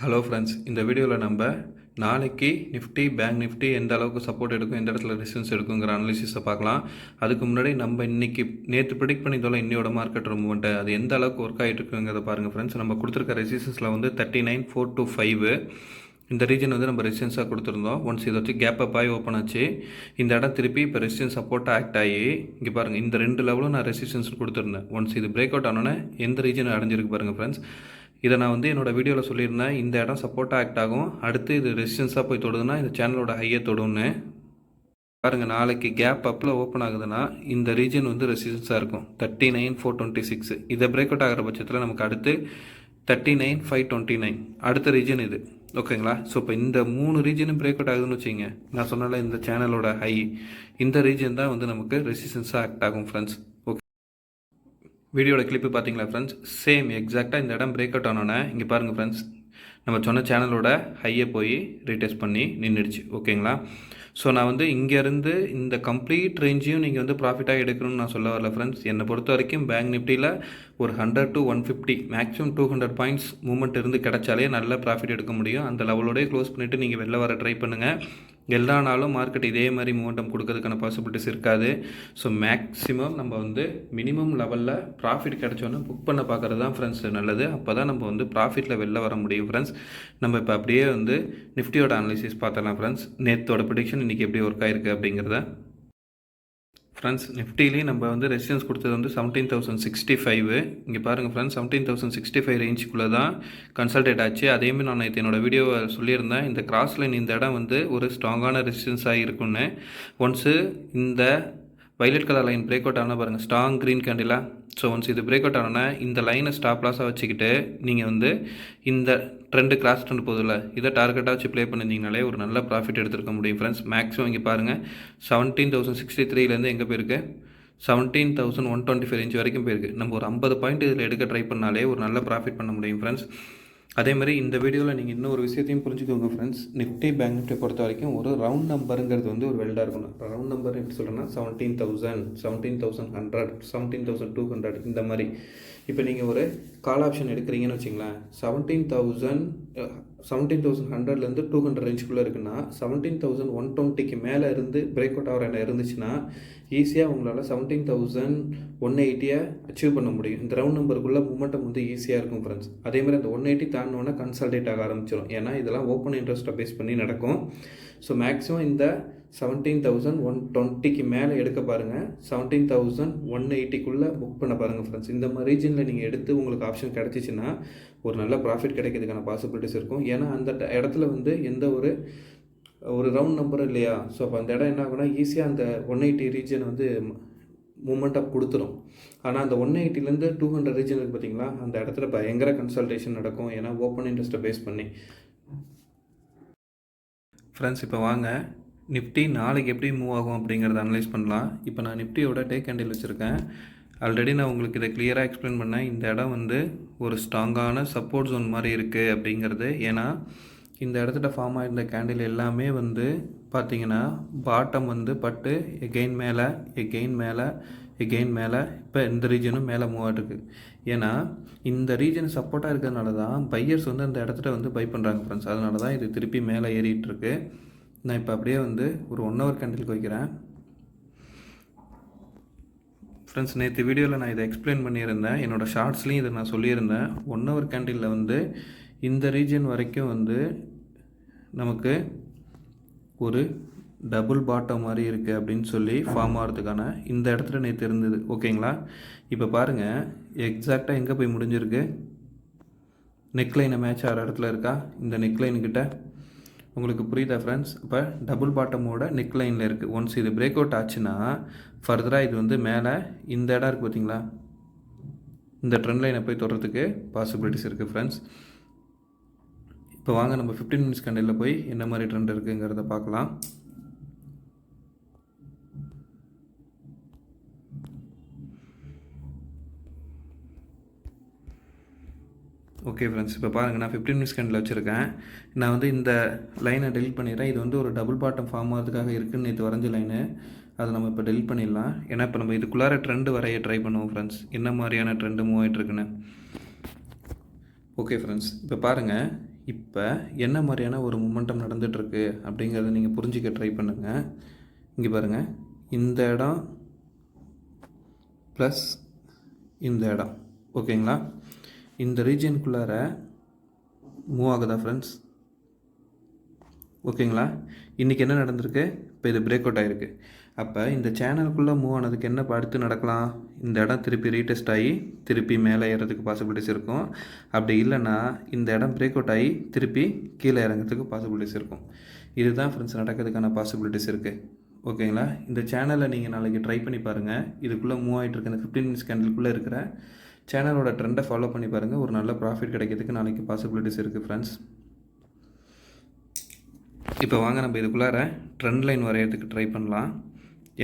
Hello friends, இந்த வீடியோவில் நம்ம நாளைக்கு நிஃப்டி பேங்க் நிஃப்டி எந்த அளவுக்கு சப்போர்ட் எடுக்கும், எந்த இடத்துல ரெசிஸ்டன்ஸ் எடுக்குங்கிற அனாலிசிஸை பார்க்கலாம். அதுக்கு முன்னாடி நம்ம இன்றைக்கி நேற்று ப்ரிடிக்ட் பண்ணியிருந்தோம் இன்னையோட மார்க்கெட் மூவ்மெண்ட்டு அது எந்த அளவுக்கு ஒர்க் ஆகிட்டு இருக்குங்கிறத பாருங்கள் ஃப்ரெண்ட்ஸ். நம்ம கொடுத்துருக்க ரெசிஸ்டன்ஸில் வந்து 39,425 இந்த ரீஜன் வந்து நம்ம ரெசிஸ்டன்ஸாக கொடுத்துருந்தோம். ஒன்ஸ் இதை வச்சு கேப் அப் ஆகி ஓப்பன் ஆச்சு. இந்த இடம் திருப்பி இப்போ ரெசிஸ்டன்ஸ் சப்போர்ட்டாக ஆக்ட் ஆகி இங்கே பாருங்கள், இந்த ரெண்டு லெவலும் நான் ரெசிஸ்டன்ஸ் கொடுத்துருந்தேன். ஒன்ஸ் இது பிரேக் அவுட் ஆனோன்னே எந்த ரீஜன் அடைஞ்சிருக்கு பாருங்கள் ஃப்ரெண்ட்ஸ். இதை நான் வந்து என்னோடய வீடியோவில் சொல்லியிருந்தேன், இந்த இடம் சப்போர்ட்டாக ஆக்ட் ஆகும், அடுத்து இது ரெசிஸ்டன்ஸாக போய் தொடுதுன்னா இந்த சேனலோட ஹையை தொடுன்னு பாருங்கள். நாளைக்கு கேப் அப்பில் ஓப்பன் ஆகுதுன்னா இந்த ரீஜன் வந்து ரெசிஸ்டன்ஸாக இருக்கும் 39,426. இதை பிரேக் அவுட் ஆகிற பட்சத்தில் நமக்கு அடுத்து 39,529 அடுத்த ரீஜன் இது. ஓகேங்களா? ஸோ இப்போ இந்த 3 ரீஜனும் பிரேக் அவுட் ஆகுதுன்னு வச்சுங்க, நான் சொன்னால இந்த சேனலோட ஹை இந்த ரீஜன் தான் வந்து நமக்கு ரெசிஸ்டன்ஸாக ஆக்ட் ஆகும் ஃப்ரெண்ட்ஸ். வீடியோட கிளிப்பு பார்த்தீங்களா ஃப்ரெண்ட்ஸ், சேம் எக்ஸாக்டாக இந்த இடம் பிரேக் அவுட் ஆனோன்னே இங்கே பாருங்கள் ஃப்ரெண்ட்ஸ், நம்ம சொன்ன சேனலோட ஹையை போய் ரீடெஸ்ட் பண்ணி நின்றுடுச்சு. ஓகேங்களா? ஸோ நான் வந்து இங்கேருந்து இந்த கம்ப்ளீட் ரேஞ்சையும் நீங்கள் வந்து ப்ராஃபிட்டாக எடுக்கணும்னு நான் சொல்ல வரல ஃப்ரெண்ட்ஸ். என்னை பொறுத்த வரைக்கும் பேங்க் நிஃப்டியில் ஒரு 100 to 150 மேக்ஸிமம் 200 பாயிண்ட்ஸ் மூவ்மெண்ட் இருந்து கிடச்சாலே நல்ல ப்ராஃபிட் எடுக்க முடியும். அந்த லெவலோடய க்ளோஸ் பண்ணிவிட்டு நீங்கள் வெளில வர ட்ரை பண்ணுங்கள். எல்லா நாளும் மார்க்கெட் இதே மாதிரி மூமெண்டம் கொடுக்கறதுக்கான பாசிபிலிட்டிஸ் இருக்காது. ஸோ மேக்ஸிமம் நம்ம வந்து மினிமம் லெவலில் ப்ராஃபிட் கிடச்சோன்னா புக் பண்ண பார்க்குறது தான் ஃப்ரெண்ட்ஸ் நல்லது. அப்போ தான் நம்ம வந்து ப்ராஃபிட்டில் வெளில வர முடியும் ஃப்ரெண்ட்ஸ். நம்ம இப்போ அப்படியே வந்து நிஃப்டியோட அனாலிசிஸ் பார்த்தலாம் ஃப்ரெண்ட்ஸ். நேற்றோட ப்ரிடிக்ஷன் இன்றைக்கி எப்படி ஒர்க் ஆகிருக்கு அப்படிங்கிறத ஃப்ரெண்ட்ஸ். நிஃப்டிலேயே நம்ம வந்து ரெசிஸ்டன்ஸ் கொடுத்தது வந்து 17,065. இங்கே பாருங்கள் ஃப்ரெண்ட்ஸ், 17,065 ரேஞ்சுக்குள்ளே தான் கன்சல்டேட் ஆச்சு. அதேமாதிரி நான் நேற்று என்னோடய வீடியோவை சொல்லியிருந்தேன், இந்த கிராஸ் லைன் இந்த இடம் வந்து ஒரு ஸ்ட்ராங்கான ரெசிஸ்டன்ஸாக இருக்குன்னு. ஒன்ஸு இந்த violet colour line break out ஆனால் பாருங்கள், strong green candela. So once இது பிரேக் அவுட் ஆனோன்னா இந்த லைனை ஸ்டாப் லாஸாக வச்சுக்கிட்டு நீங்கள் வந்து இந்த ட்ரெண்டு கிராஸ் ட்ரெண்ட் போதில்ல, இதை டார்கெட்டாக வச்சு ப்ளே பண்ணியிருந்தீங்கனாலே ஒரு நல்ல ப்ராஃபிட் எடுத்துருக்க முடியும் ஃப்ரெண்ட்ஸ். மேக்ஸிமம் இங்கே பாருங்கள், 17,063 எங்கே போயிருக்கு, 17,125 ரேஞ்ச் வரைக்கும் போயிருக்கு. நம்ம ஒரு 50 பாயிண்ட் இதில் எடுக்க ட்ரை பண்ணாலே ஒரு நல்ல ப்ராஃபிட் பண்ண முடியும் ஃப்ரெண்ட்ஸ். அதேமாதிரி இந்த வீடியோவில் நீங்கள் இன்னொரு விஷயத்தையும் புரிஞ்சுக்கோங்க ஃப்ரெண்ட்ஸ். நிஃப்டி பேங்க் நிஃப்டி பொறுத்த வரைக்கும் ஒரு ரவுண்ட் நம்பருங்கிறது வந்து ஒரு வெல்டாக இருக்கணும். ரவுண்ட் நம்பர் எப்படி சொல்கிறேன்னா 17,000, 17,100, 17,200 இந்த மாதிரி. இப்போ நீங்கள் ஒரு கால் ஆப்ஷன் எடுக்கிறீங்கன்னு வச்சிங்களேன், 17,100லேருந்து 200 ரேஞ்சுக்குள்ளே இருக்குன்னா 17,120க்கு மேலே இருந்து பிரேக் அவுட் ஆகிற இடம் இருந்துச்சுன்னா ஈஸியாக உங்களால் 17,180 அச்சீவ் பண்ண முடியும். இந்த ரவுண்ட் நம்பருக்குள்ளே மூமெண்டம் வந்து ஈஸியாக இருக்கும் ஃப்ரெண்ட்ஸ். அதேமாதிரி அந்த 180 தாண்டினோன்னா கன்சல்டேட் ஆக ஆரம்பிச்சிடும். ஏன்னா இதெல்லாம் ஓப்பன் இன்ட்ரெஸ்ட்டை பேஸ் பண்ணி நடக்கும். ஸோ மேக்ஸிமம் இந்த 17,120க்கு மேலே எடுக்க பாருங்கள், 17,180க்குள்ளே புக் பண்ண பாருங்கள் ஃப்ரெண்ட்ஸ். இந்த மாதிரி ரீஜனில் நீங்கள் எடுத்து உங்களுக்கு ஆப்ஷன் கிடச்சிச்சின்னா ஒரு நல்ல ப்ராஃபிட் கிடைக்கிறதுக்கான பாசிபிலிட்டிஸ் இருக்கும். ஏன்னா அந்த இடத்துல வந்து எந்த ஒரு ரவுண்ட் நம்பரும் இல்லையா. ஸோ அப்போ அந்த இடம் என்ன ஆகுனா ஈஸியாக அந்த 180 ரீஜன் வந்து மூமெண்ட்டாக கொடுத்துரும். ஆனால் அந்த 180லேருந்து 200 ரீஜன் இருக்குது பார்த்தீங்களா, அந்த இடத்துல பயங்கர கன்சல்டேஷன் நடக்கும். ஏன்னா ஓப்பன் இன்ட்ரெஸ்ட்டை பேஸ் பண்ணி ஃப்ரெண்ட்ஸ். இப்போ வாங்க நிஃப்டி நாளைக்கு எப்படி மூவ் ஆகும் அப்படிங்கிறத அனலைஸ் பண்ணலாம். இப்போ நான் நிஃப்டியோட டே கேண்டில் வச்சுருக்கேன். ஆல்ரெடி நான் உங்களுக்கு இதை கிளியராக எக்ஸ்பிளைன் பண்ணேன். இந்த இடம் வந்து ஒரு ஸ்ட்ராங்கான சப்போர்ட் ஜோன் மாதிரி இருக்குது அப்படிங்கிறது. ஏன்னா இந்த இடத்துல ஃபார்ம் ஆகிருந்த கேண்டில் எல்லாமே வந்து பார்த்திங்கன்னா பாட்டம் வந்து பட்டு எகெயின் மேலே எகெயின் மேலே எகெயின் மேலே இப்போ இந்த ரீஜனும் மேலே மூவ் ஆகிருக்கு. ஏன்னா இந்த ரீஜன் சப்போர்ட்டாக இருக்கிறதுனால தான் பையர்ஸ் வந்து அந்த இடத்துல வந்து பை பண்ணுறாங்க ஃப்ரெண்ட்ஸ். அதனால தான் இது திருப்பி மேலே ஏறிட்டுருக்கு. நான் இப்போ அப்படியே வந்து ஒரு 1 ஹவர் கேண்டிலுக்கு வைக்கிறேன் ஃப்ரெண்ட்ஸ். நேற்று வீடியோவில் நான் இதை எக்ஸ்பிளைன் பண்ணியிருந்தேன், என்னோடய ஷார்ட்ஸ்லேயும் இதை நான் சொல்லியிருந்தேன். 1 ஹவர் கேண்டிலில் வந்து இந்த ரீஜன் வரைக்கும் வந்து நமக்கு ஒரு டபுள் பாட்டம் மாதிரி இருக்குது அப்படின்னு சொல்லி ஃபார்ம் ஆகிறதுக்கான இந்த இடத்துல நேற்று இருந்தது. ஓகேங்களா? இப்போ பாருங்கள், எக்ஸாக்டாக எங்கே போய் முடிஞ்சிருக்கு, நெக்லைனை மேட்ச் ஆகிற இடத்துல இருக்கா, இந்த நெக்லைன்கிட்ட. உங்களுக்கு புரியுதா ஃப்ரெண்ட்ஸ்? இப்போ டபுள் பாட்டமோட நெக்லைனில் இருக்குது. ஒன்ஸ் இது பிரேக் அவுட் ஆச்சுன்னா ஃபர்தராக இது வந்து மேலே இந்த இடம் இருக்குது பார்த்தீங்களா, இந்த ட்ரெண்ட் லைனை போய் தொடுறதுக்கு பாசிபிலிட்டிஸ் இருக்குது ஃப்ரெண்ட்ஸ். இப்போ வாங்க நம்ம 15 மினிட்ஸ் கேண்டிலில் போய் என்ன மாதிரி ட்ரெண்ட் இருக்குங்கிறத பார்க்கலாம். ஓகே ஃப்ரெண்ட்ஸ், இப்போ பாருங்கள், நான் 15 மினிட்ஸ் கேண்டில் வச்சுருக்கேன். நான் வந்து இந்த லைனை டெலிட் பண்ணிடுறேன். இது வந்து ஒரு டபுள் பாட்டம் ஃபார்ம் ஆகிறதுக்காக இருக்குன்னு நேற்று வரைஞ்ச லைனு. அதை நம்ம இப்போ டெலிட் பண்ணிடலாம். ஏன்னா இப்போ நம்ம இதுக்குள்ளார ட்ரெண்டு வரைய ட்ரை பண்ணுவோம் ஃப்ரெண்ட்ஸ், என்ன மாதிரியான ட்ரெண்டு மூவ் ஆகிட்டுருக்குன்னு. ஓகே ஃப்ரெண்ட்ஸ், இப்போ பாருங்கள், இப்போ என்ன மாதிரியான ஒரு மொமெண்டம் நடந்துகிட்ருக்கு அப்படிங்கிறத நீங்கள் புரிஞ்சிக்க ட்ரை பண்ணுங்கள். இங்கே பாருங்கள், இந்த இடம் ப்ளஸ் இந்த இடம், ஓகேங்களா? இந்த ரீஜியனுக்குள்ளார மூவ் ஆகுதா ஃப்ரெண்ட்ஸ்? ஓகேங்களா? இன்றைக்கி என்ன நடந்திருக்கு? இப்போ இது பிரேக் அவுட் ஆகிருக்கு. அப்போ இந்த சேனலுக்குள்ளே மூவ் ஆனதுக்கு என்ன அடுத்து நடக்கலாம்? இந்த இடம் திருப்பி ரீடெஸ்ட் ஆகி திருப்பி மேலே ஏறதுக்கு பாசிபிலிட்டிஸ் இருக்கும். அப்படி இல்லைன்னா இந்த இடம் பிரேக் அவுட் ஆகி திருப்பி கீழே இறங்கிறதுக்கு பாசிபிலிட்டிஸ் இருக்கும். இதுதான் ஃப்ரெண்ட்ஸ் நடக்கிறதுக்கான பாசிபிலிட்டிஸ் இருக்குது. ஓகேங்களா? இந்த சேனலை நீங்கள் நாளைக்கு ட்ரை பண்ணி பாருங்கள். இதுக்குள்ளே மூவ் ஆகிட்டு இருக்க இந்த 15 மினிட்ஸ் கேண்டிலுக்குள்ளே இருக்கிற சேனலோட ட்ரெண்டை ஃபாலோ பண்ணி பாருங்கள். ஒரு நல்ல ப்ராஃபிட் கிடைக்கிறதுக்கு நாளைக்கு பாசிபிலிட்டிஸ் இருக்குது ஃப்ரெண்ட்ஸ். இப்போ வாங்க நம்ம இதுக்குள்ளார ட்ரெண்ட் லைன் வரைகிறதுக்கு ட்ரை பண்ணலாம்.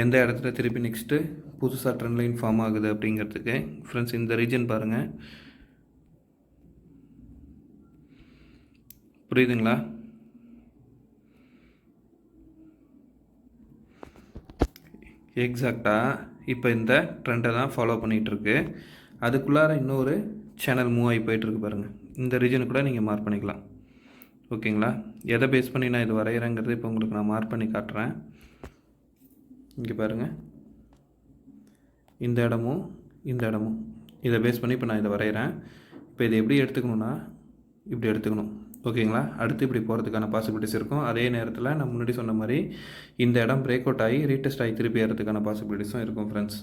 எந்த இடத்துல திருப்பி நெக்ஸ்ட்டு புதுசாக ட்ரெண்ட் லைன் ஃபார்ம் ஆகுது அப்படிங்கிறதுக்கு. ஃப்ரெண்ட்ஸ், இந்த ரீஜன் பாருங்கள், புரியுதுங்களா? எக்ஸாக்டாக இப்போ இந்த ட்ரெண்டை தான் ஃபாலோ பண்ணிகிட்ருக்கு. அதுக்குள்ளார இன்னொரு சேனல் மூவ் ஆகி போயிட்டுருக்கு பாருங்கள். இந்த ரீஜனுக்கு கூட நீங்கள் மார்க் பண்ணிக்கலாம். ஓகேங்களா? எதை பேஸ் பண்ணி நான் இது வரைகிறேங்கிறது இப்போ உங்களுக்கு நான் மார்க் பண்ணி காட்டுறேன். இங்கே பாருங்கள், இந்த இடமும் இந்த இடமும் இதை பேஸ் பண்ணி இப்போ நான் இதை வரைகிறேன். இப்போ இதை எப்படி எடுத்துக்கணுன்னா இப்படி எடுத்துக்கணும். ஓகேங்களா? அடுத்து இப்படி போகிறதுக்கான பாசிபிலிட்டிஸ் இருக்கும். அதே நேரத்தில் நான் முன்னாடி சொன்ன மாதிரி இந்த இடம் பிரேக் அவுட் ஆகி ரீடெஸ்ட் ஆகி திருப்பி ஏறதுக்கான பாசிபிலிட்டிஸும் இருக்கும் ஃப்ரெண்ட்ஸ்.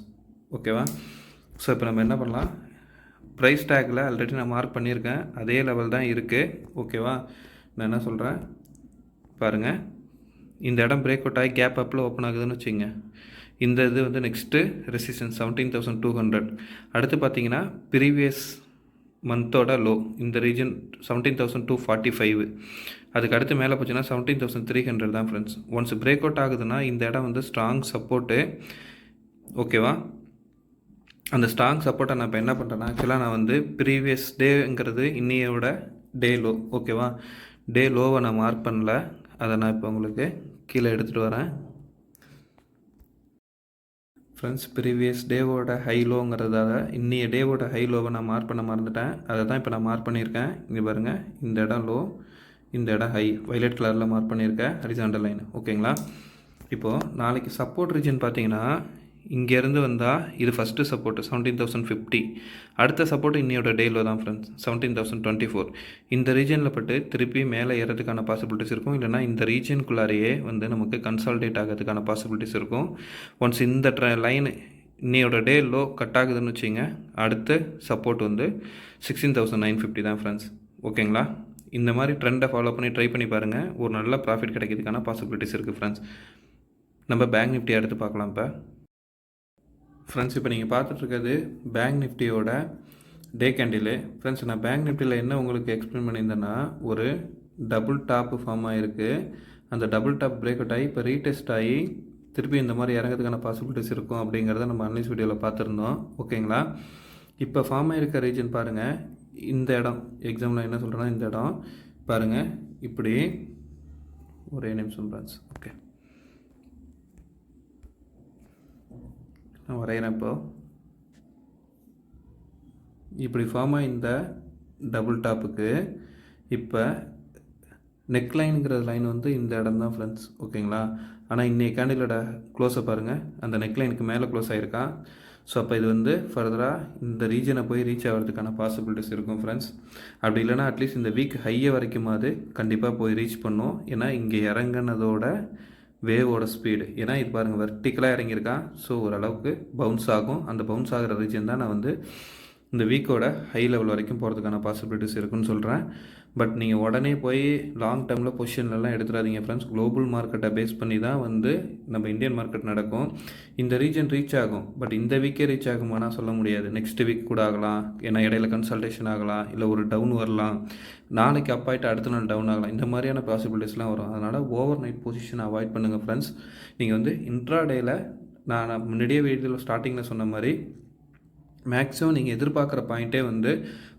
ஓகேவா? ஸோ இப்போ நம்ம என்ன பண்ணலாம்? ப்ரைஸ் டேக்கில் ஆல்ரெடி நான் மார்க் பண்ணியிருக்கேன், அதே லெவல் தான் இருக்குது. ஓகேவா? நான் என்ன சொல்கிறேன் பாருங்கள், இந்த இடம் பிரேக் அவுட் ஆகி கேப் அப்பில் ஓப்பன் ஆகுதுன்னு வச்சுங்க. இந்த இது வந்து நெக்ஸ்ட்டு ரெசிஸ்டன்ஸ் 17,200. அடுத்து பார்த்தீங்கன்னா ப்ரீவியஸ் மந்தோட லோ இந்த ரீஜன் 17,245. அதுக்கு அடுத்து மேலே போச்சுன்னா 17,300 தான் ஃப்ரெண்ட்ஸ். ஒன்ஸ் பிரேக் அவுட் ஆகுதுன்னா இந்த இடம் வந்து ஸ்ட்ராங் சப்போர்ட்டு. ஓகேவா? அந்த ஸ்ட்ராங் சப்போர்ட்டை நான் இப்போ என்ன பண்ணுறேன்னா, ஆக்சுவலாக நான் வந்து ப்ரீவியஸ் டேங்கிறது இன்னையோட டே லோ. ஓகேவா? டே லோவை நான் மார்க் பண்ணல, அதை நான் இப்போ உங்களுக்கு கீழே எடுத்துகிட்டு வரேன். ஃப்ரெண்ட்ஸ், ப்ரீவியஸ் டேவோட ஹை லோங்கிறதால இன்னைய டேவோட ஹை லோவை நான் மார்க் பண்ண மறந்துட்டேன். அதை தான் இப்போ நான் மார்க் பண்ணியிருக்கேன். இங்கே பாருங்கள், இந்த இடம் லோ, இந்த இடம் ஹை, வைலட் கலரில் மார்க் பண்ணியிருக்கேன், ஹரிசாண்டல் லைன். ஓகேங்களா? இப்போது நாளைக்கு சப்போர்ட் ரீஜன் பார்த்தீங்கன்னா இங்கேருந்து வந்தால் இது ஃபஸ்ட்டு சப்போர்ட்டு 17,050. அடுத்த சப்போர்ட் இன்னையோட டேலோ தான் ஃப்ரெண்ட்ஸ் 17,024. இந்த ரீஜனில் பட்டு திருப்பி மேலே ஏறதுக்கான பாசிபிலிட்டிஸ் இருக்கும். இல்லைனா இந்த ரீஜனுக்குள்ளாரையே வந்து நமக்கு கன்சால்டேட் ஆகிறதுக்கான பாசிபிலிட்டிஸ் இருக்கும். ஒன்ஸ் இந்த லைன் இன்னையோட டே லோ கட் ஆகுதுன்னு வச்சிங்க, அடுத்த சப்போர்ட் வந்து 16,950 தான் ஃப்ரெண்ட்ஸ். ஓகேங்களா? இந்த மாதிரி ட்ரெண்டை ஃபாலோ பண்ணி ட்ரை பண்ணி பாருங்கள். ஒரு நல்ல ப்ராஃபிட் கிடைக்கிறதுக்கான பாசிபிலிட்டிஸ் இருக்குது ஃப்ரெண்ட்ஸ். நம்ம பேங்க் நிஃப்டி எடுத்து பார்க்கலாம். இப்போ ஃப்ரெண்ட்ஸ், இப்போ நீங்கள் பார்த்துட்ருக்கிறது பேங்க் நிஃப்டியோட டே கேண்டிலு. ஃப்ரெண்ட்ஸ், நான் பேங்க் நிஃப்டியில் என்ன உங்களுக்கு எக்ஸ்பிளைன் பண்ணியிருந்தேன்னா, ஒரு டபுள் டாப்பு ஃபார்ம் ஆகிருக்கு. அந்த டபுள் டாப் பிரேக் அவுட் ஆகி இப்போ ரீடெஸ்ட் ஆகி திருப்பி இந்த மாதிரி இறங்கிறதுக்கான பாசிபிலிட்டிஸ் இருக்கும் அப்படிங்கிறத நம்ம அனலைஸ் வீடியோவில் பார்த்துருந்தோம். ஓகேங்களா? இப்போ ஃபார்ம் ஆகிருக்க ரீஜன் பாருங்கள், இந்த இடம் எக்ஸாம்பிள் என்ன சொல்கிறேன்னா, இந்த இடம் பாருங்கள், இப்படி ஒரே நிமிஷம் ஃப்ரெண்ட்ஸ். ஓகே, நான் வரைகிறேன். இப்போது இப்படி ஃபார்ம் ஆகி இந்த டபுள் டாப்புக்கு இப்போ நெக் லைனுங்கிற லைன் வந்து இந்த இடம் தான் ஃப்ரெண்ட்ஸ். ஓகேங்களா? ஆனால் இன்றைக்கி கேண்டிலோட க்ளோஸை பாருங்கள், அந்த நெக் லைனுக்கு மேலே க்ளோஸ் ஆகிருக்கா. ஸோ அப்போ இது வந்து ஃபர்தராக இந்த ரீஜனை போய் ரீச் ஆகிறதுக்கான பாசிபிலிட்டிஸ் இருக்கும் ஃப்ரெண்ட்ஸ். அப்படி இல்லைனா அட்லீஸ்ட் இந்த வீக் ஹையை வரைக்குமாவது கண்டிப்பாக போய் ரீச் பண்ணும். ஏன்னா இங்கே இறங்கினதோட வேவோட ஸ்பீடு, ஏன்னா இது பாருங்கள் வெர்டிக்கலாக இறங்கியிருக்கா. ஸோ ஓரளவுக்கு பவுன்ஸ் ஆகும். அந்த பவுன்ஸ் ஆகிற ரீஜன் தான் நான் வந்து இந்த வீக்கோட ஹை லெவல் வரைக்கும் போகிறதுக்கான பாசிபிலிட்டிஸ் இருக்குன்னு சொல்கிறேன். பட் நீங்கள் உடனே போய் லாங் டேர்மில் பொசிஷன்லாம் எடுத்துடாதீங்க ஃப்ரெண்ட்ஸ். குளோபல் மார்க்கெட்டை பேஸ் பண்ணி தான் வந்து நம்ம இந்தியன் மார்க்கெட் நடக்கும். இந்த ரீஜன் ரீச் ஆகும், பட் இந்த வீக்கே ரீச் ஆகுமானா சொல்ல முடியாது. நெக்ஸ்ட் வீக் கூட ஆகலாம், ஏன்னா இடையில கன்சல்டேஷன் ஆகலாம், இல்லை ஒரு டவுன் வரலாம், நாளைக்கு அப் ஆகிட்டு அடுத்த நாள் டவுன் ஆகலாம். இந்த மாதிரியான பாசிபிலிட்டிஸ்லாம் வரும். அதனால் ஓவர் நைட் பொசிஷனை அவாய்ட் பண்ணுங்கள் ஃப்ரெண்ட்ஸ். நீங்கள் வந்து இன்ட்ராடேயில் நான் முன்னாடியே வீடியோவில் ஸ்டார்டிங்கில் சொன்ன மாதிரி மேக்ஸிமம் நீங்கள் எதிர்பார்க்குற பாயிண்ட்டே வந்து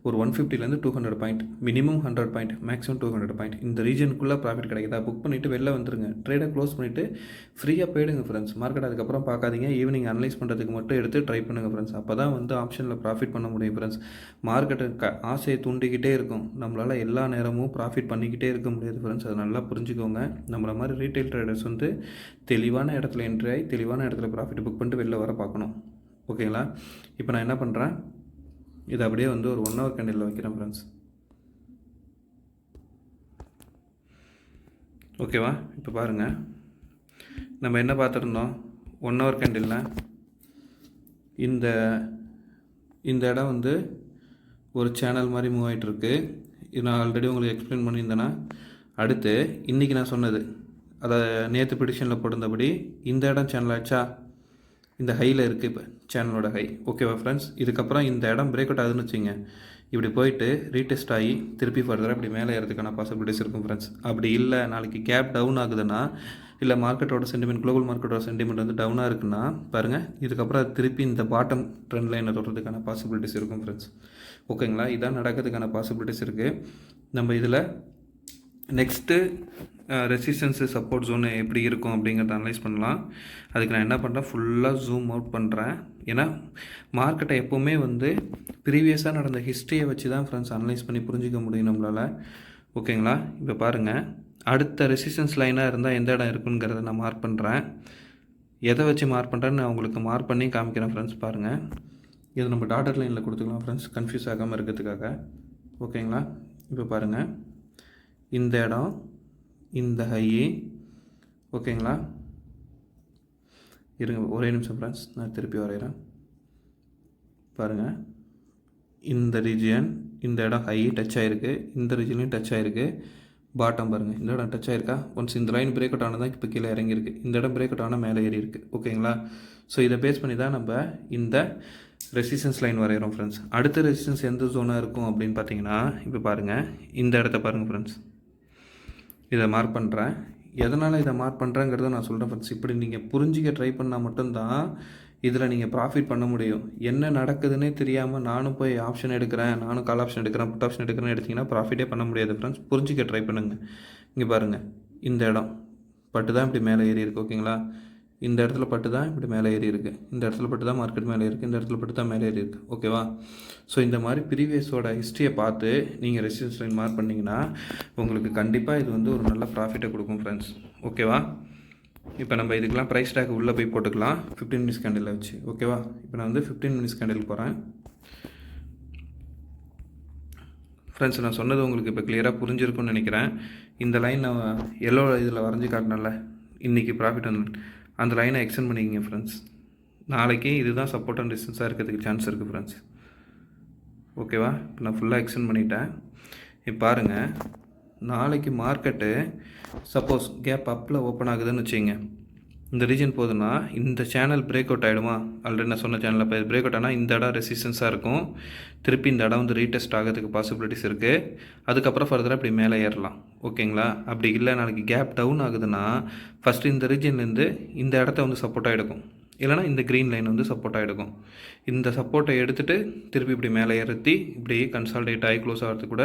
ஒரு 150லேருந்து 200 point, minimum 100 point, maximum 200 point. இந்த ரீஜனுக்குள்ளே ப்ராஃபிட் கிடைக்குதா, புக் பண்ணிவிட்டு வெளில வந்துருங்க, ட்ரேடை க்ளோஸ் பண்ணிவிட்டு ஃப்ரீயாக போயிடுங்க ஃப்ரெண்ட்ஸ். மார்க்கெட் அதுக்கப்புறம் பார்க்காதீங்க, ஈவினிங் அனலைஸ் பண்ணுறதுக்கு மட்டும் எடுத்து ட்ரை பண்ணுங்கள் ஃப்ரெண்ட்ஸ். அப்போ தான் வந்து ஆப்ஷனில் ப்ராஃபிட் பண்ண முடியும் ஃப்ரெண்ட்ஸ். மார்க்கெட்டு ஆசையை தூண்டிக்கிட்டே இருக்கும், நம்மளால் எல்லா நேரமும் ப்ராஃபிட் பண்ணிக்கிட்டே இருக்க முடியாது ஃப்ரெண்ட்ஸ். அதை நல்லா புரிஞ்சுக்கோங்க. நம்மள மாதிரி ரீட்டைல் ட்ரேடர்ஸ் வந்து தெளிவான இடத்துல என்ட்ரி ஆகி தெளிவான இடத்துல ப்ராஃபிட் புக் பண்ணிட்டு வெளில வர பார்க்கணும். ஓகேங்களா? இப்போ நான் என்ன பண்ணுறேன், இதை அப்படியே வந்து ஒரு 1 ஹவர் கேண்டிலில் வைக்கிறேன் ஃப்ரெண்ட்ஸ். ஓகேவா? இப்போ பாருங்கள், நம்ம என்ன பார்த்துருந்தோம், 1 ஹவர் கேண்டிலில் இந்த இடம் வந்து ஒரு சேனல் மாதிரி மூவ் ஆகிட்டுருக்கு. இது நான் ஆல்ரெடி உங்களுக்கு எக்ஸ்பிளைன் பண்ணியிருந்தேன்னா. அடுத்து இன்றைக்கி நான் சொன்னது, அதை நேற்று ப்ரெடிக்ஷனில் போட்டிருந்தபடி இந்த இடம் சேனல் ஆச்சா, இந்த ஹையில் இருக்குது இப்போ சேனலோட ஹை. ஓகேவா ஃப்ரெண்ட்ஸ்? இதுக்கப்புறம் இந்த இடம் பிரேக் அவுட் ஆகுதுன்னு வச்சுங்க, இப்படி போயிட்டு ரீடெஸ்ட் ஆகி திருப்பி ஃபர்தராக இப்படி மேலே ஏறதுக்கான பாசிபிலிட்டிஸ் இருக்கும் ஃப்ரெண்ட்ஸ். அப்படி இல்லை, நாளைக்கு கேப் டவுன் ஆகுதுன்னா, இல்லை மார்க்கெட்டோட சென்டிமெண்ட், குளோபல் மார்க்கெட்டோட சென்டிமெண்ட் வந்து டவுனாக இருக்குன்னா பாருங்கள், இதுக்கப்புறம் அது திருப்பி இந்த பாட்டம் ட்ரெண்ட் லைனை தொடர்றதுக்கான பாசிபிலிட்டிஸ் இருக்கும் ஃப்ரெண்ட்ஸ். ஓகேங்களா? இதான் நடக்கிறதுக்கான பாசிபிலிட்டிஸ் இருக்குது. நம்ம இதில் நெக்ஸ்ட்டு ரெசிஸ்டன்ஸு சப்போர்ட் ஜோனு எப்படி இருக்கும் அப்படிங்கிறத அனலைஸ் பண்ணலாம். அதுக்கு நான் என்ன பண்ணுறேன், ஃபுல்லாக ஜூம் அவுட் பண்ணுறேன். ஏன்னா மார்க்கெட்டை எப்போவுமே வந்து ப்ரீவியஸாக நடந்த ஹிஸ்ட்ரியை வச்சு தான் ஃப்ரெண்ட்ஸ் அனலைஸ் பண்ணி புரிஞ்சிக்க முடியும் நம்மளால். ஓகேங்களா? இப்போ பாருங்கள், அடுத்த ரெசிஸ்டன்ஸ் லைனாக இருந்தால் எந்த இடம் இருக்குங்கிறத நான் மார்க் பண்ணுறேன். எதை வச்சு மார்க் பண்ணுறேன்னு நான் உங்களுக்கு மார்க் பண்ணி காமிக்கிறேன் ஃப்ரெண்ட்ஸ். பாருங்கள், இதை நம்ம டாட்டர் லைனில் கொடுத்துக்கலாம் ஃப்ரெண்ட்ஸ், கன்ஃபியூஸ் ஆகாமல் இருக்கிறதுக்காக. ஓகேங்களா? இப்போ பாருங்கள், இந்த இடம், இந்த ஹை. ஓகேங்களா? இருங்க ஒரே நிமிஷம் ஃப்ரெண்ட்ஸ், நான் திருப்பி வரைகிறேன். பாருங்கள், இந்த ரீஜியன், இந்த இடம் ஹை டச் ஆகிருக்கு, இந்த ரீஜன்லையும் டச் ஆகிருக்கு. பாட்டம் பாருங்கள், இந்த இடம் டச் ஆகிருக்கா. ஒன்ஸ் இந்த லைன் பிரேக் அவுட் ஆனால் இப்போ கீழே இறங்கியிருக்கு, இந்த இடம் பிரேக் அவுட் ஆனால் மேலே ஏறி இருக்குது. ஓகேங்களா? ஸோ இதை பேஸ் பண்ணி தான் நம்ம இந்த ரெசிஸ்டன்ஸ் லைன் வரைகிறோம் ஃப்ரெண்ட்ஸ். அடுத்த ரெசிஸ்டன்ஸ் எந்த ஜோனாக இருக்கும் அப்படின்னு பார்த்தீங்கன்னா, இப்போ பாருங்கள், இந்த இடத்த பாருங்கள் ஃப்ரெண்ட்ஸ். இதை மார்க் பண்ணுறேன். எதனால் இதை மார்க் பண்ணுறேங்கிறத நான் சொல்கிறேன் ஃப்ரெண்ட்ஸ். இப்படி நீங்கள் புரிஞ்சிக்க ட்ரை பண்ணால் மட்டும்தான் இதில் நீங்கள் ப்ராஃபிட் பண்ண முடியும். என்ன நடக்குதுன்னே தெரியாமல் நானும் போய் ஆப்ஷன் எடுக்கிறேன், நானும் கால் ஆப்ஷன் எடுக்கிறேன், புட் ஆப்ஷன் எடுக்கிறேன்னு எடுத்திங்கன்னா ப்ராஃபிட்டே பண்ண முடியாது ஃப்ரெண்ட்ஸ். புரிஞ்சிக்க ட்ரை பண்ணுங்கள். இங்கே பாருங்கள், இந்த இடம் பட்டு தான் இப்படி மேலே ஏறி இருக்குது. ஓகேங்களா? இந்த இடத்துல பட்டு தான் இப்படி மேலே ஏறி இருக்குது, இந்த இடத்துல பட்டு தான் மார்க்கெட் மேலே இருக்குது, இந்த இடத்துல பட்டு தான் மேலே ஏறி இருக்குது. ஓகேவா? ஸோ இந்த மாதிரி ப்ரீவியஸோட ஹிஸ்ட்ரியை பார்த்து நீங்கள் ரெசிஸ்டன்ஸ் லைன் மார்க் பண்ணிங்கன்னா உங்களுக்கு கண்டிப்பாக இது வந்து ஒரு நல்ல ப்ராஃபிட்டை கொடுக்கும் ஃப்ரெண்ட்ஸ். ஓகேவா? இப்போ நம்ம இதுக்கெலாம் ப்ரைஸ் டேக் உள்ளே போய் போட்டுக்கலாம் 15 மினிட்ஸ் கேண்டில் வச்சு. ஓகேவா? இப்போ நான் வந்து 15 மினிட்ஸ் கேண்டில் போகிறேன் ஃப்ரெண்ட்ஸ். நான் சொன்னது உங்களுக்கு இப்போ கிளியராக புரிஞ்சிருக்குன்னு நினைக்கிறேன். இந்த லைன் நான் எல்லோ இதில் வரைஞ்சி காட்டினல, இன்றைக்கி ப்ராஃபிட் வந்து அந்த லைனை எக்ஸ்டெண்ட் பண்ணிக்கிங்க ஃப்ரெண்ட்ஸ். நாளைக்கு இதுதான் சப்போர்ட் அண்ட் டிஸ்டன்ஸாக இருக்கிறதுக்கு சான்ஸ் இருக்குது ஃப்ரெண்ட்ஸ். ஓகேவா? இப்போ நான் ஃபுல்லாக எக்ஸ்டெண்ட் பண்ணிட்டேன். இப்போ பாருங்கள், நாளைக்கு மார்க்கெட்டு சப்போஸ் கேப் அப்பில் ஓப்பன் ஆகுதுன்னு வச்சுங்க, இந்த ரீஜன் போகுதுன்னா இந்த சேனல் பிரேக் அவுட் ஆகிடுமா. ஆல்ரெடி நான் சொன்ன சேனலில் இப்போ பிரேக் அவுட் ஆனால் இந்த இடம் ரெசிஸ்டன்ஸாக இருக்கும், திருப்பி இந்த இடம் வந்து ரீடெஸ்ட் ஆகிறதுக்கு பாசிபிலிட்டிஸ் இருக்குது. அதுக்கப்புறம் ஃபர்தராக இப்படி மேலே ஏறலாம். ஓகேங்களா? அப்படி இல்லை நாளைக்கு கேப் டவுன் ஆகுதுன்னா ஃபஸ்ட்டு இந்த ரீஜன்லேருந்து இந்த இடத்த வந்து சப்போர்ட்டாக எடுக்கும், இல்லைனா இந்த க்ரீன் லைன் வந்து சப்போர்ட்டாக எடுக்கும். இந்த சப்போர்ட்டை எடுத்துகிட்டு திருப்பி இப்படி மேலே ஏற்றி இப்படி கன்சால்டேட் ஆகி க்ளோஸ் ஆகிறதுக்கு கூட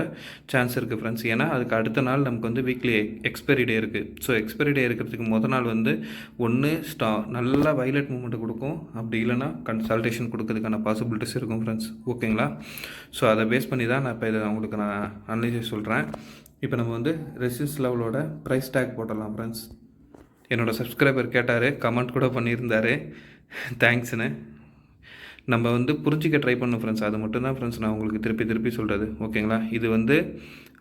சான்ஸ் இருக்குது ஃப்ரெண்ட்ஸ். ஏன்னா அதுக்கு அடுத்த நாள் நமக்கு வந்து வீக்லி எக்ஸ்பைரி டே இருக்குது. ஸோ எக்ஸ்பைரி டே இருக்கிறதுக்கு முதல் நாள் வந்து ஒன்று நல்லா வைலட் மூவ்மெண்ட் கொடுக்கும், அப்படி இல்லைனா கன்சல்டேஷன் கொடுக்கறதுக்கான பாசிபிலிட்டிஸ் இருக்கும் ஃப்ரெண்ட்ஸ். ஓகேங்களா? ஸோ அதை பேஸ் பண்ணி தான் நான் இப்போ இதை உங்களுக்கு நான் அனலைஸ் சொல்கிறேன். இப்போ நம்ம வந்து ரெசிஸ்டன்ஸ் லெவலோட ப்ரைஸ் டேக் போட்டலாம் ஃப்ரெண்ட்ஸ். என்னோடய சப்ஸ்கிரைபர் கேட்டார், கமெண்ட் கூட பண்ணியிருந்தார், தேங்க்ஸ்னு. நம்ம வந்து புரிஞ்சிக்க ட்ரை பண்ணோம் ஃப்ரெண்ட்ஸ். அது மட்டும்தான் ஃப்ரெண்ட்ஸ் நான் உங்களுக்கு திருப்பி சொல்கிறது. ஓகேங்களா? இது வந்து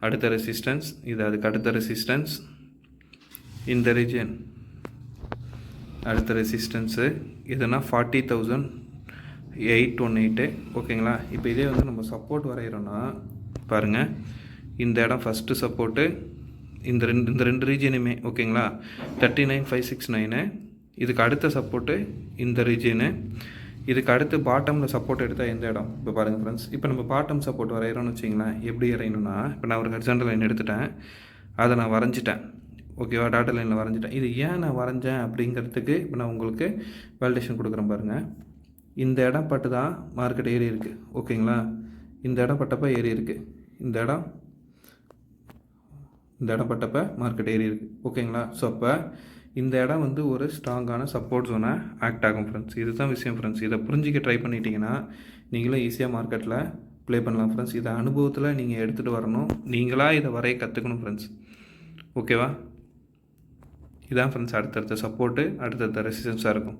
அடுத்த ரெசிஸ்டன்ஸ், இது அதுக்கு அடுத்த ரெசிஸ்டன்ஸ், இந்த ரீஜன் அடுத்த ரெசிஸ்டன்ஸு எதுனா 40,818. ஓகேங்களா? இப்போ இதே வந்து நம்ம சப்போர்ட் வரைகிறோன்னா பாருங்கள், இந்த இடம் ஃபஸ்ட்டு சப்போர்ட்டு, இந்த ரெண்டு ரீஜனுமே. ஓகேங்களா? 39,569. இதுக்கு அடுத்த சப்போர்ட்டு இந்த ரீஜனு, இதுக்கு அடுத்து பாட்டமில் சப்போர்ட் எடுத்தால் எந்த இடம். இப்போ பாருங்கள் ஃப்ரெண்ட்ஸ், இப்போ நம்ம பாட்டம் சப்போர்ட் வரைகிறோன்னு வச்சிங்களேன். எப்படி வரையணும்னா, இப்போ நான் ஒரு ஹரிசாண்டல் லைன் எடுத்துட்டேன், அதை நான் வரைஞ்சிட்டேன். ஓகேவா? டாட்டர் லைனில் வரைஞ்சிட்டேன். இது ஏன் நான் வரைஞ்சேன் அப்படிங்கிறதுக்கு இப்போ நான் உங்களுக்கு வேலிடேஷன் கொடுக்குறேன் பாருங்கள். இந்த இடம் பட்டு தான் மார்க்கெட் ஏறி இருக்குது. ஓகேங்களா, இந்த இடம் பட்டப்போ ஏறி இருக்குது. இந்த இடம் பட்டப்போ மார்க்கெட் ஏறி இருக்குது. ஓகேங்களா, ஸோ அப்போ இந்த இடம் வந்து ஒரு ஸ்ட்ராங்கான சப்போர்ட் ஜோனாக ஆக்ட் ஆகும் ஃப்ரெண்ட்ஸ். இதுதான் விஷயம் ஃப்ரெண்ட்ஸ். இதை புரிஞ்சிக்க ட்ரை பண்ணிட்டீங்கன்னா நீங்களும் ஈஸியாக மார்க்கெட்டில் ப்ளே பண்ணலாம் ஃப்ரெண்ட்ஸ். இதை அனுபவத்தில் நீங்கள் எடுத்துகிட்டு வரணும், நீங்களாக இதை வரைய கற்றுக்கணும் ஃப்ரெண்ட்ஸ். ஓகேவா, இதான் ஃப்ரெண்ட்ஸ் அடுத்தடுத்த சப்போர்ட்டு அடுத்தடுத்த ரெசிஸ்டன்ஸாக இருக்கும்.